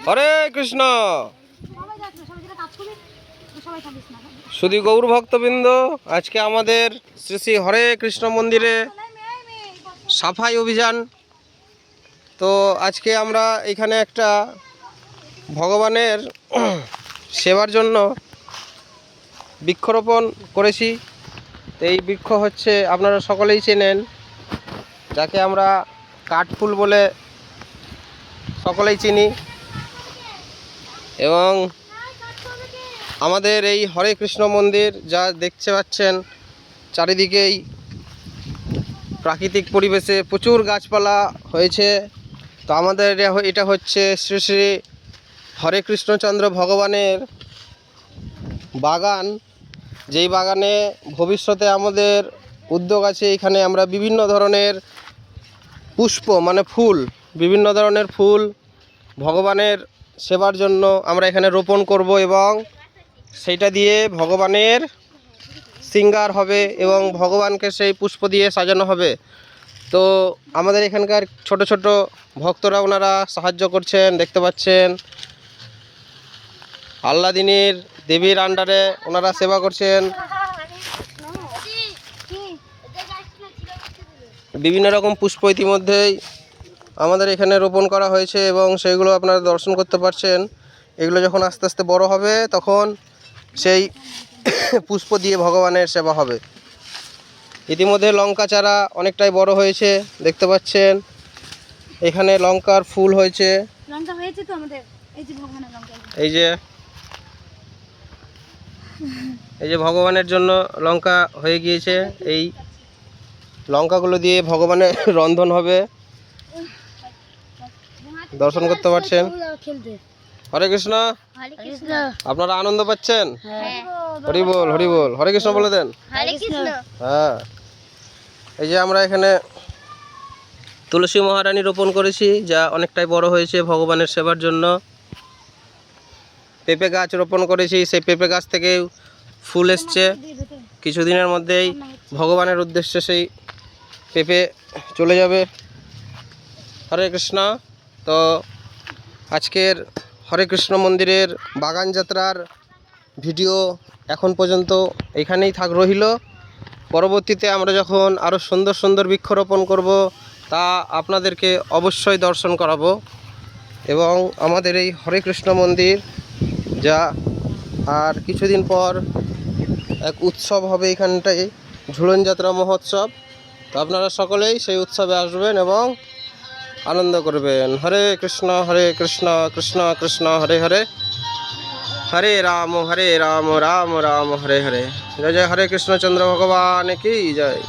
হরে কৃষ্ণ। শুধু গৌর ভক্তবৃন্দ, আজকে আমাদের শ্রী শ্রী হরে কৃষ্ণ মন্দিরে সাফাই অভিযান। তো আজকে আমরা এখানে একটা ভগবানের সেবার জন্য বৃক্ষরোপণ করেছি। তো এই বৃক্ষ হচ্ছে, আপনারা সকলেই চেনেন, যাকে আমরা কাঠফুল বলে সকলেই চিনি। এবং আমাদের এই হরে কৃষ্ণ মন্দির যা দেখতে পাচ্ছেন, চারিদিকেই প্রাকৃতিক পরিবেশে প্রচুর গাছপালা হয়েছে। তো আমাদের এটা হচ্ছে শ্রী শ্রী হরে কৃষ্ণচন্দ্র ভগবানের বাগান, যেই বাগানে ভবিষ্যতে আমাদের উদ্যোগ আছে। এখানে আমরা বিভিন্ন ধরনের পুষ্প মানে ফুল, বিভিন্ন ধরনের ফুল ভগবানের সেবার জন্য আমরা এখানে রোপণ করব এবং সেইটা দিয়ে ভগবানের শৃঙ্গার হবে এবং ভগবানকে সেই পুষ্প দিয়ে সাজানো হবে। তো আমাদের এখানকার ছোট ছোট ভক্তরা ওনারা সাহায্য করছেন, দেখতে পাচ্ছেন। আল্লাদিনীর দেবীর আন্ডারে ওনারা সেবা করছেন। বিভিন্ন রকম পুষ্প ইতিমধ্যেই আমাদের এখানে রোপণ করা হয়েছে এবং সেইগুলো আপনারা দর্শন করতে পারছেন। এগুলো যখন আস্তে আস্তে বড় হবে তখন সেই পুষ্প দিয়ে ভগবানের সেবা হবে। ইতিমধ্যে লঙ্কা চারা অনেকটাই বড় হয়েছে, দেখতে পাচ্ছেন। এখানে লঙ্কার ফুল হয়েছে, লঙ্কা হয়েছে তো আমাদের। এই যে ভগবানের লঙ্কা, এই যে ভগবানের জন্য লঙ্কা হয়ে গিয়েছে। এই লঙ্কাগুলো দিয়ে ভগবানের রন্ধন হবে, দর্শন করতে পারছেন। হরে কৃষ্ণ। আপনারা আনন্দ পাচ্ছেন? হরি বল, হরি বল, হরে কৃষ্ণ বলে দেন। হ্যাঁ, এই যে আমরা এখানে তুলসী মহারানী রোপণ করেছি, যা অনেকটাই বড় হয়েছে ভগবানের সেবার জন্য। পেঁপে গাছ রোপণ করেছি, সেই পেঁপে গাছ থেকে ফুল এসছে। কিছুদিনের মধ্যেই ভগবানের উদ্দেশ্যে সেই পেঁপে চলে যাবে। হরে কৃষ্ণ। তো আজকের হরে কৃষ্ণ মন্দিরের বাগান যাত্রার ভিডিও এখন পর্যন্ত এখানেই রইল। পরবর্তীতে আমরা যখন আরও সুন্দর সুন্দর বৃক্ষরোপণ করব, তা আপনাদেরকে অবশ্যই দর্শন করাবো। এবং আমাদের এই হরে কৃষ্ণ মন্দির যা আর কিছুদিন পর এক উৎসব হবে এখানটায়, ঝুলন যাত্রা মহোৎসব। তো আপনারা সকলেই সেই উৎসবে আসবেন এবং আনন্দ করবেন। হরে কৃষ্ণ কৃষ্ণ কৃষ্ণ হরে হরে, হরে রাম রাম রাম হরে হরে। জয় জয় হরে কৃষ্ণচন্দ্র ভগবান কি জয়।